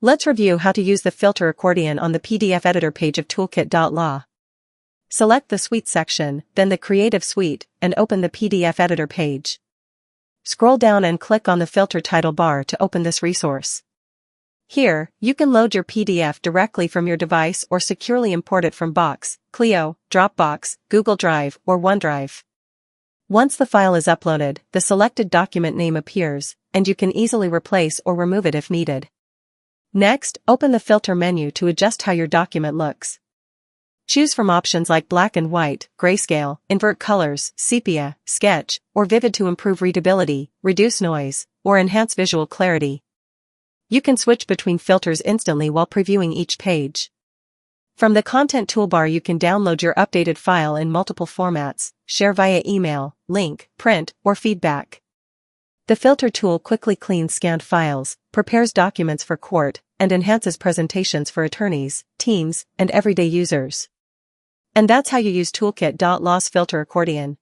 Let's review how to use the filter accordion on the PDF editor page of Toolkit.law. Select the Suite section, then the Creative Suite, and open the PDF editor page. Scroll down and click on the filter title bar to open this resource. Here, you can load your PDF directly from your device or securely import it from Box, Clio, Dropbox, Google Drive, or OneDrive. Once the file is uploaded, the selected document name appears, and you can easily replace or remove it if needed. Next, open the filter menu to adjust how your document looks. Choose from options like black and white, grayscale, invert colors, sepia, sketch, or vivid to improve readability, reduce noise, or enhance visual clarity. You can switch between filters instantly while previewing each page. From the content toolbar you can download your updated file in multiple formats, share via email, link, print, or feedback. The filter tool quickly cleans scanned files, prepares documents for court, and enhances presentations for attorneys, teams, and everyday users. And that's how you use Toolkit.law's filter accordion.